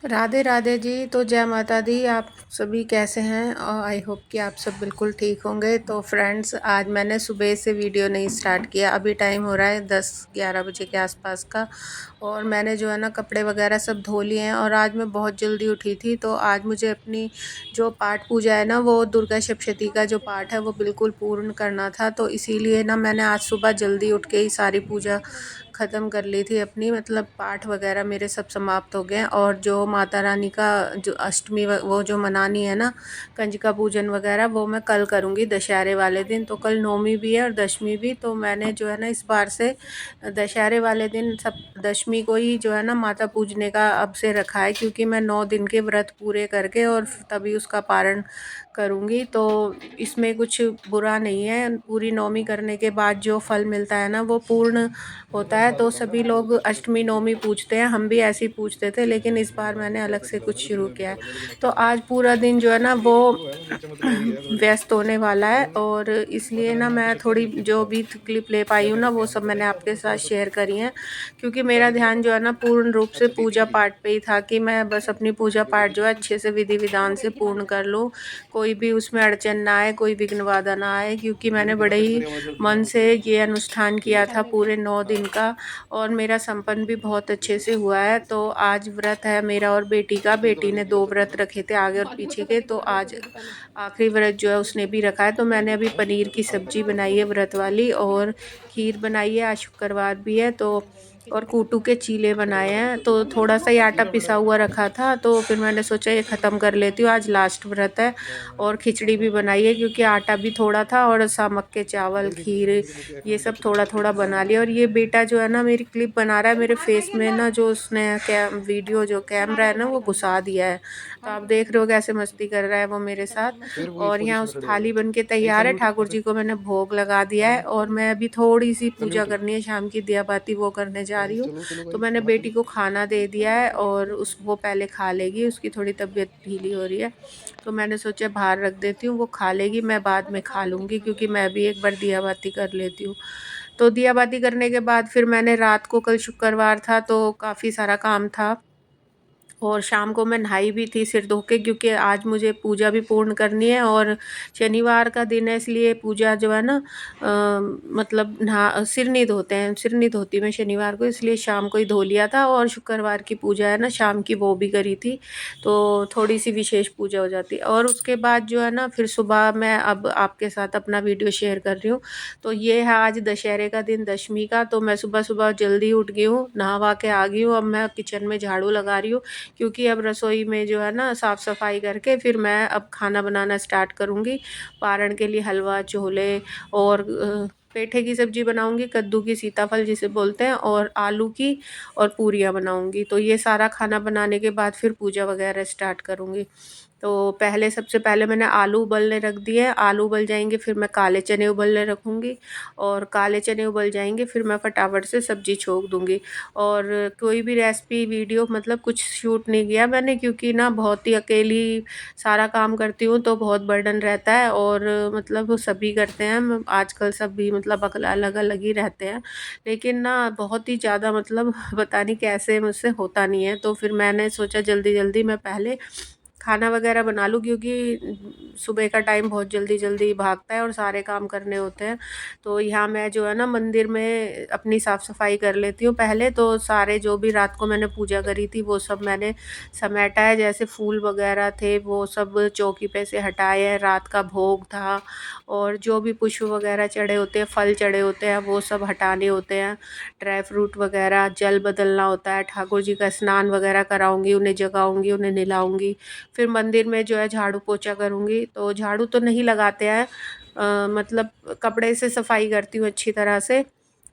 राधे राधे जी। तो जय माता दी। आप सभी कैसे हैं? और आई होप कि आप सब बिल्कुल ठीक होंगे। तो फ्रेंड्स, आज मैंने सुबह से वीडियो नहीं स्टार्ट किया। अभी टाइम हो रहा है 10-11 बजे के आसपास का। और मैंने जो है ना कपड़े वगैरह सब धो लिए हैं। और आज मैं बहुत जल्दी उठी थी, तो आज मुझे अपनी जो पाठ पूजा है ना, वो दुर्गा सप्तशती का जो पाठ है वो बिल्कुल पूर्ण करना था। तो इसीलिए ना मैंने आज सुबह जल्दी उठ के ही सारी पूजा ख़त्म कर ली थी अपनी। मतलब पाठ वगैरह मेरे सब समाप्त हो गए। और जो माता रानी का जो अष्टमी वो जो मनानी है ना, कंजका पूजन वगैरह, वो मैं कल करूँगी दशहरे वाले दिन। तो कल नौमी भी है और दशमी भी। तो मैंने जो है ना इस बार से दशहरे वाले दिन सब दशमी को ही जो है ना माता पूजने का अब से रखा है, क्योंकि मैं 9 दिन के व्रत पूरे करके और तभी उसका पारण करूँगी। तो इसमें कुछ बुरा नहीं है। पूरी नौमी करने के बाद जो फल मिलता है ना, वो पूर्ण होता है। तो सभी लोग अष्टमी नौमी पूजते हैं, हम भी ऐसे ही पूजते थे, लेकिन इस बार मैंने अलग से कुछ शुरू किया है। तो आज पूरा दिन जो है ना वो व्यस्त होने वाला है। और इसलिए ना मैं थोड़ी जो भी क्लिप ले पाई हूँ ना, वो सब मैंने आपके साथ शेयर करी हैं, क्योंकि मेरा ध्यान जो है ना पूर्ण रूप से पूजा पाठ पे ही था कि मैं बस अपनी पूजा पाठ जो है अच्छे से विधि विधान से पूर्ण कर लूँ। कोई भी उसमें अड़चन ना आए, कोई विघ्न बाधा ना आए, क्योंकि मैंने बड़े ही मन से ये अनुष्ठान किया था पूरे 9 दिन का। और मेरा संपन्न भी बहुत अच्छे से हुआ है। तो आज व्रत है मेरा और बेटी का। बेटी ने 2 व्रत रखे थे, आगे और पीछे के। तो आज आखिरी व्रत जो है उसने भी रखा है। तो मैंने अभी पनीर की सब्जी बनाई है व्रत वाली, और खीर बनाई है, आज शुक्रवार भी है। तो और कूटू के चीले बनाए हैं। तो थोड़ा सा ही आटा पिसा हुआ रखा था, तो फिर मैंने सोचा ये ख़त्म कर लेती हूँ, आज लास्ट व्रत है। और खिचड़ी भी बनाई है, क्योंकि आटा भी थोड़ा था, और सामक के चावल, खीर, ये सब थोड़ा थोड़ा बना लिया। और ये बेटा जो है ना मेरी क्लिप बना रहा है मेरे फेस में ना, जो उसने वीडियो जो कैमरा है ना वो घुसा दिया है। तो आप देख रहे हो कैसे मस्ती कर रहा है वो मेरे साथ। और यहाँ उस थाली बन के तैयार है, ठाकुर जी को मैंने भोग लगा दिया है। और मैं अभी थोड़ी सी पूजा करनी है, शाम की दिया बाती वो करने जा रही हूँ। तो मैंने बेटी को खाना दे दिया है, और वो पहले खा लेगी, उसकी थोड़ी तबीयत ढीली हो रही है। तो मैंने सोचा बाहर रख देती हूँ, वो खा लेगी, मैं बाद में खा लूँगी, क्योंकि मैं भी एक बार दिया बाती कर लेती हूँ। तो दिया बाती करने के बाद फिर मैंने रात को, कल शुक्रवार था तो काफ़ी सारा काम था। और शाम को मैं नहाई भी थी सिर धो के, क्योंकि आज मुझे पूजा भी पूर्ण करनी है। और शनिवार का दिन है, इसलिए पूजा जो है ना मतलब नहा सिर नहीं धोते हैं, सिर नहीं धोती मैं शनिवार को, इसलिए शाम को ही धो लिया था। और शुक्रवार की पूजा है ना शाम की, वो भी करी थी। तो थोड़ी सी विशेष पूजा हो जाती है। और उसके बाद जो है ना फिर सुबह मैं अब आपके साथ अपना वीडियो शेयर कर रही हूँ। तो ये है आज दशहरे का दिन, दशमी का। तो मैं सुबह सुबह जल्दी उठ गई हूँ, नहा के आ गई हूँ। अब मैं किचन में झाड़ू लगा रही हूँ, क्योंकि अब रसोई में जो है ना साफ़ सफाई करके फिर मैं अब खाना बनाना स्टार्ट करूँगी। पारण के लिए हलवा, छोले और पेठे की सब्ज़ी बनाऊँगी, कद्दू की, सीताफल जिसे बोलते हैं, और आलू की, और पूरियाँ बनाऊँगी। तो ये सारा खाना बनाने के बाद फिर पूजा वगैरह स्टार्ट करूँगी। तो पहले, सबसे पहले मैंने आलू उबलने रख दिए। आलू उबल जाएंगे फिर मैं काले चने उबलने रखूँगी, और काले चने उबल जाएंगे फिर मैं फटाफट से सब्ज़ी छोंक दूँगी। और कोई भी रेसिपी वीडियो मतलब कुछ शूट नहीं किया मैंने, क्योंकि ना बहुत ही अकेली सारा काम करती हूँ, तो बहुत बर्डन रहता है। और मतलब वो सभी करते हैं, आजकल सभी मतलब अलग अलग ही रहते हैं, लेकिन ना बहुत ही ज़्यादा मतलब पता नहीं कैसे मुझसे होता नहीं है। तो फिर मैंने सोचा जल्दी जल्दी मैं पहले खाना वगैरह बना लूँ, क्योंकि सुबह का टाइम बहुत जल्दी जल्दी भागता है और सारे काम करने होते हैं। तो यहाँ मैं जो है ना मंदिर में अपनी साफ़ सफाई कर लेती हूँ पहले। तो सारे जो भी रात को मैंने पूजा करी थी वो सब मैंने समेटा है, जैसे फूल वगैरह थे वो सब चौकी पे से हटाए हैं, रात का भोग था, और जो भी पुष्प वगैरह चढ़े होते हैं, फल चढ़े होते हैं, वो सब हटाने होते हैं, ड्राई फ्रूट वगैरह, जल बदलना होता है, ठाकुर जी का स्नान वगैरह कराऊंगी, उन्हें जगाऊंगी, उन्हें नहलाऊंगी। फिर मंदिर में जो है झाड़ू पोछा करूँगी। तो झाड़ू तो नहीं लगाते हैं, मतलब कपड़े से सफाई करती हूँ अच्छी तरह से।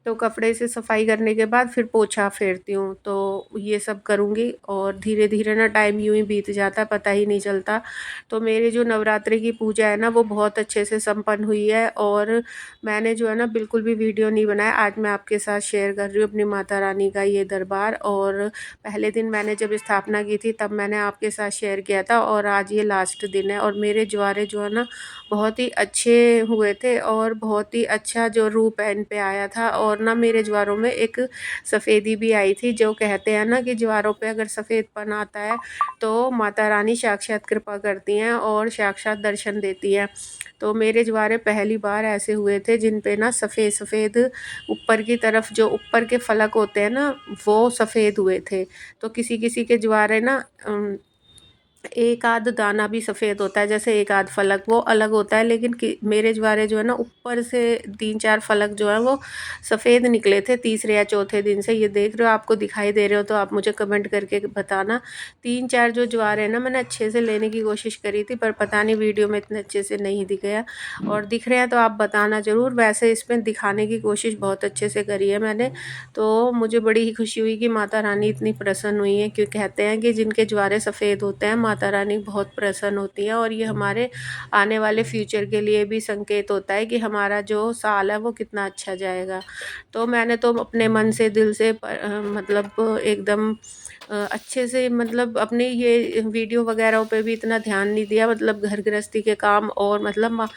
तो कपड़े से सफाई करने के बाद फिर पोछा फेरती हूँ। तो ये सब करूँगी, और धीरे धीरे ना टाइम यूँ ही बीत जाता है, पता ही नहीं चलता। तो मेरी जो नवरात्रि की पूजा है ना वो बहुत अच्छे से संपन्न हुई है। और मैंने जो है ना बिल्कुल भी वीडियो नहीं बनाया, आज मैं आपके साथ शेयर कर रही हूँ अपनी माता रानी का ये दरबार। और पहले दिन मैंने जब स्थापना की थी तब मैंने आपके साथ शेयर किया था, और आज ये लास्ट दिन है। और मेरे ज्वारे जो है ना बहुत ही अच्छे हुए थे, और बहुत ही अच्छा जो रूप है इन पे आया था। और और ना मेरे ज्वारों में एक सफ़ेदी भी आई थी। जो कहते हैं ना कि ज्वारों पे अगर सफ़ेदपन आता है तो माता रानी साक्षात कृपा करती हैं और साक्षात दर्शन देती हैं। तो मेरे ज्वारे पहली बार ऐसे हुए थे जिन पे ना सफ़ेद सफ़ेद ऊपर की तरफ जो ऊपर के फलक होते हैं ना वो सफ़ेद हुए थे। तो किसी किसी के ज्वारे ना एक आध दाना भी सफ़ेद होता है, जैसे एक आध फलक वो अलग होता है, लेकिन मेरे ज्वारे जो है ना ऊपर से 3-4 फलक जो है वो सफ़ेद निकले थे तीसरे या चौथे दिन से। ये देख रहे हो, आपको दिखाई दे रहे हो तो आप मुझे कमेंट करके बताना। 3-4 जो ज्वार है ना मैंने अच्छे से लेने की कोशिश करी थी, पर पता नहीं वीडियो में इतने अच्छे से नहीं दिखे हैं, और दिख रहे हैं तो आप बताना ज़रूर। वैसे इसमें दिखाने की कोशिश बहुत अच्छे से करी है मैंने। तो मुझे बड़ी ही खुशी हुई कि माता रानी इतनी प्रसन्न हुई हैं, क्योंकि कहते हैं कि जिनके ज्वारे सफ़ेद होते हैं माता रानी बहुत प्रसन्न होती हैं, और ये हमारे आने वाले फ्यूचर के लिए भी संकेत होता है कि हमारा जो साल है वो कितना अच्छा जाएगा। तो मैंने तो अपने मन से दिल से मतलब एकदम अच्छे से मतलब अपने ये वीडियो वगैरह पे भी इतना ध्यान नहीं दिया, मतलब घर गृहस्थी के काम और मतलब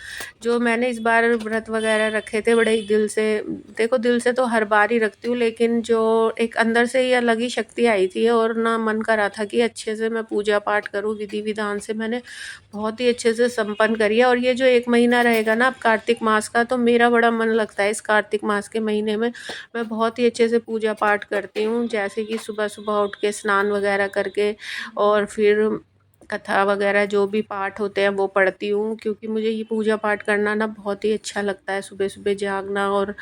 जो मैंने इस बार व्रत वगैरह रखे थे बड़े ही दिल से। देखो दिल से तो हर बार ही रखती हूँ, लेकिन जो एक अंदर से ही अलग ही शक्ति आई थी और ना मन कर रहा था कि अच्छे से मैं पूजा पाठ करूँ, विधि विधान से मैंने बहुत ही अच्छे से संपन्न करी है। और ये जो 1 महीना रहेगा ना अब कार्तिक मास का, तो मेरा बड़ा मन लगता है इस कार्तिक मास के महीने में। मैं बहुत ही अच्छे से पूजा पाठ करती हूँ, जैसे कि सुबह-सुबह उठ के स्नान वगैरह करके और फिर कथा वगैरह जो भी पाठ होते हैं वो पढ़ती हूँ, क्योंकि मुझे ये पूजा पाठ करना ना बहुत ही अच्छा लगता है, सुबह-सुबह जागना। और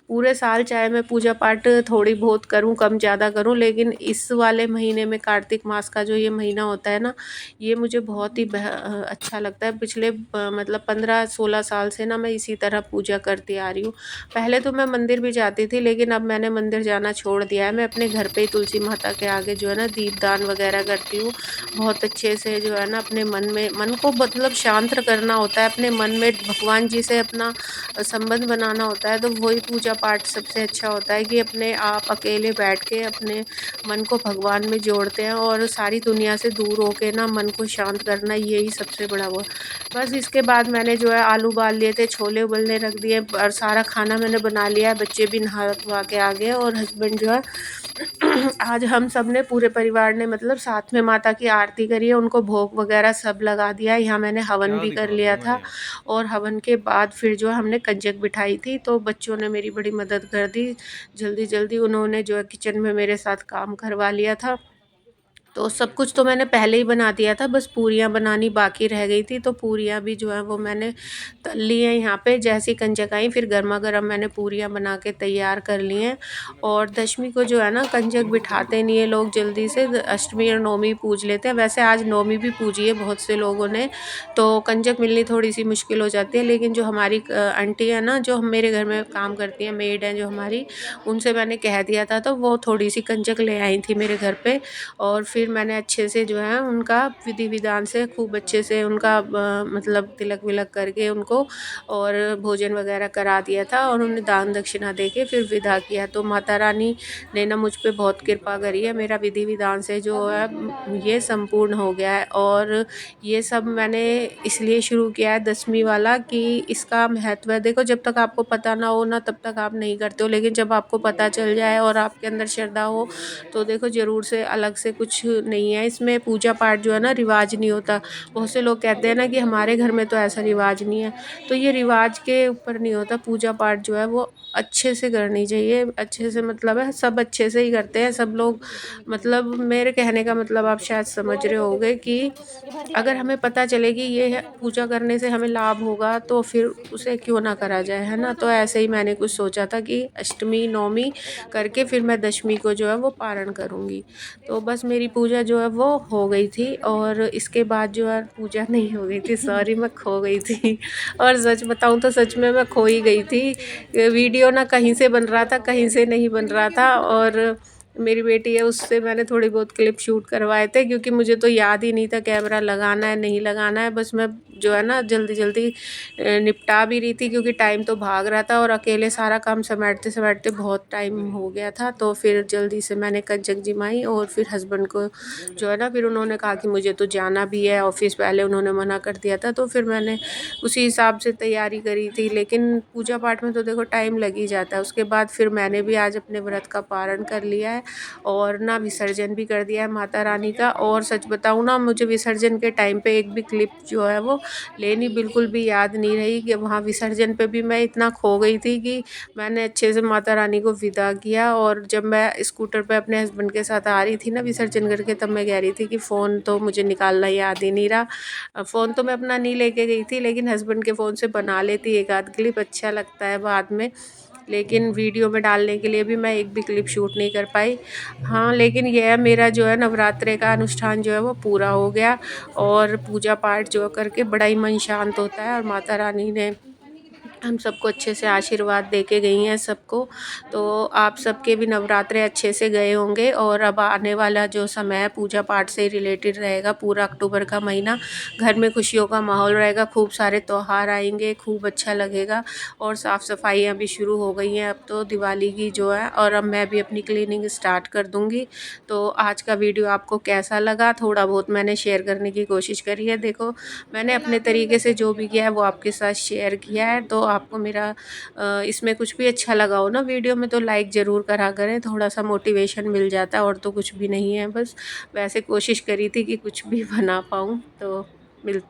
पूरे साल चाहे मैं पूजा पाठ थोड़ी बहुत करूँ, कम ज़्यादा करूँ, लेकिन इस वाले महीने में कार्तिक मास का जो ये महीना होता है ना, ये मुझे बहुत ही अच्छा लगता है। पिछले मतलब 15-16 साल से ना मैं इसी तरह पूजा करती आ रही हूँ। पहले तो मैं मंदिर भी जाती थी, लेकिन अब मैंने मंदिर जाना छोड़ दिया है। मैं अपने घर पे ही तुलसी माता के आगे जो है ना दीपदान वगैरह करती हूँ। बहुत अच्छे से जो है ना अपने मन को मतलब शांत करना होता है, अपने मन में भगवान जी से अपना संबंध बनाना होता है। तो वही पूजा पाठ सबसे अच्छा होता है कि अपने आप अकेले बैठ के अपने मन को भगवान में जोड़ते हैं और सारी दुनिया से दूर होके ना मन को शांत करना, यही सबसे बड़ा वो। बस इसके बाद मैंने जो है आलू उबाल लिए थे, छोले उबलने रख दिए और सारा खाना मैंने बना लिया है। बच्चे भी नहा धुआ के आ गए और हस्बैंड जो है आज हम सब ने पूरे परिवार ने मतलब साथ में माता की आरती करी है, उनको भोग वगैरह सब लगा दिया है। यहाँ मैंने हवन भी कर लिया था, और हवन के बाद फिर जो है हमने कंजक बिठाई थी, तो बच्चों ने मेरी बड़ी मदद कर दी। जल्दी-जल्दी उन्होंने जो है किचन में मेरे साथ काम करवा लिया था। तो सब कुछ तो मैंने पहले ही बना दिया था, बस पूरियाँ बनानी बाकी रह गई थी, तो पूरियाँ भी जो है वो मैंने तल ली हैं यहाँ पे। जैसी कंजक आई फिर गरमा-गरम मैंने पूरियाँ बना के तैयार कर ली हैं। और दशमी को जो है ना कंजक बिठाते नहीं है लोग जल्दी से, अष्टमी और नवमी पूज लेते हैं। वैसे आज नवमी भी पूजी है बहुत से लोगों ने, तो कंजक मिलनी थोड़ी-सी मुश्किल हो जाती है। लेकिन जो हमारी आंटी है ना, जो मेरे घर में काम करती हैं, मेड हैं जो हमारी, उनसे मैंने कह दिया था, तो वो थोड़ी-सी कंजक ले आई थी मेरे घर पे। और फिर मैंने अच्छे से जो है उनका विधि विधान से खूब अच्छे से उनका मतलब तिलक विलक करके उनको और भोजन वगैरह करा दिया था, और उन्हें दान दक्षिणा दे के फिर विदा किया। तो माता रानी ने ना मुझ पे बहुत कृपा करी है, मेरा विधि विधान से जो है ये संपूर्ण हो गया है। और ये सब मैंने इसलिए शुरू किया है दसवीं वाला कि इसका महत्व है। देखो जब तक आपको पता ना हो ना तब तक आप नहीं करते हो, लेकिन जब आपको पता चल जाए और आपके अंदर श्रद्धा हो तो देखो ज़रूर से अलग से कुछ नहीं है इसमें। पूजा पाठ जो है ना रिवाज नहीं होता। बहुत से लोग कहते हैं ना कि हमारे घर में तो ऐसा रिवाज नहीं है, तो ये रिवाज के ऊपर नहीं होता। पूजा पाठ जो है वो अच्छे से करनी चाहिए, अच्छे से मतलब है सब अच्छे से ही करते हैं सब लोग। मतलब मेरे कहने का मतलब आप शायद समझ रहे होंगे कि अगर हमें पता चले कि ये है पूजा करने से हमें लाभ होगा तो फिर उसे क्यों ना करा जाए, है ना। तो ऐसे ही मैंने कुछ सोचा था कि अष्टमी नवमी करके फिर मैं दशमी को जो है वो पारण करूँगी। तो बस मेरी पूजा जो है वो हो गई थी, और इसके बाद जो है पूजा नहीं हो गई थी, सॉरी मैं खो गई थी। और सच बताऊँ तो सच में मैं खो ही गई थी। वीडियो ना कहीं से बन रहा था, कहीं से नहीं बन रहा था, और मेरी बेटी है उससे मैंने थोड़ी बहुत क्लिप शूट करवाए थे, क्योंकि मुझे तो याद ही नहीं था कैमरा लगाना है नहीं लगाना है। बस मैं जो है ना जल्दी जल्दी निपटा भी रही थी, क्योंकि टाइम तो भाग रहा था और अकेले सारा काम समेटते समेटते बहुत टाइम हो गया था। तो फिर जल्दी से मैंने कंचक जमाई और फिर हस्बैंड को जो है ना, फिर उन्होंने कहा कि मुझे तो जाना भी है ऑफिस, पहले उन्होंने मना कर दिया था, तो फिर मैंने उसी हिसाब से तैयारी करी थी। लेकिन पूजा पाठ में तो देखो टाइम लग ही जाता है। उसके बाद फिर मैंने भी आज अपने व्रत का पारण कर लिया है और ना विसर्जन भी कर दिया है माता रानी का। और सच बताऊँ ना, मुझे विसर्जन के टाइम पे एक भी क्लिप जो है वो लेनी बिल्कुल भी याद नहीं रही, कि वहाँ विसर्जन पे भी मैं इतना खो गई थी कि मैंने अच्छे से माता रानी को विदा किया। और जब मैं स्कूटर पे अपने हस्बैंड के साथ आ रही थी ना विसर्जन करके, तब मैं कह रही थी कि फ़ोन तो मुझे निकालना याद ही नहीं रहा। फ़ोन तो मैं अपना नहीं लेके गई थी, लेकिन हस्बैंड के फ़ोन से बना लेती एक आध क्लिप, अच्छा लगता है बाद में। लेकिन वीडियो में डालने के लिए भी मैं एक भी क्लिप शूट नहीं कर पाई। हाँ, लेकिन ये है, मेरा जो है नवरात्रे का अनुष्ठान जो है वो पूरा हो गया और पूजा पाठ जो करके बड़ा ही मन शांत होता है। और माता रानी ने हम सबको अच्छे से आशीर्वाद दे के गई हैं सबको। तो आप सबके भी नवरात्रे अच्छे से गए होंगे और अब आने वाला जो समय है पूजा पाठ से रिलेटेड रहेगा। पूरा अक्टूबर का महीना घर में खुशियों का माहौल रहेगा, खूब सारे त्योहार आएंगे, खूब अच्छा लगेगा। और साफ़ सफाइयाँ भी शुरू हो गई हैं अब तो दिवाली की जो है, और अब मैं भी अपनी क्लीनिंग स्टार्ट कर दूँगी। तो आज का वीडियो आपको कैसा लगा? थोड़ा बहुत मैंने शेयर करने की कोशिश करी है। देखो, मैंने अपने तरीके से जो भी किया है वो आपके साथ शेयर किया है। तो आपको मेरा इसमें कुछ भी अच्छा लगा हो ना वीडियो में, तो लाइक ज़रूर करा करें, थोड़ा-सा मोटिवेशन मिल जाता है और तो कुछ भी नहीं है। बस वैसे कोशिश करी थी कि कुछ भी बना पाऊँ। तो मिलती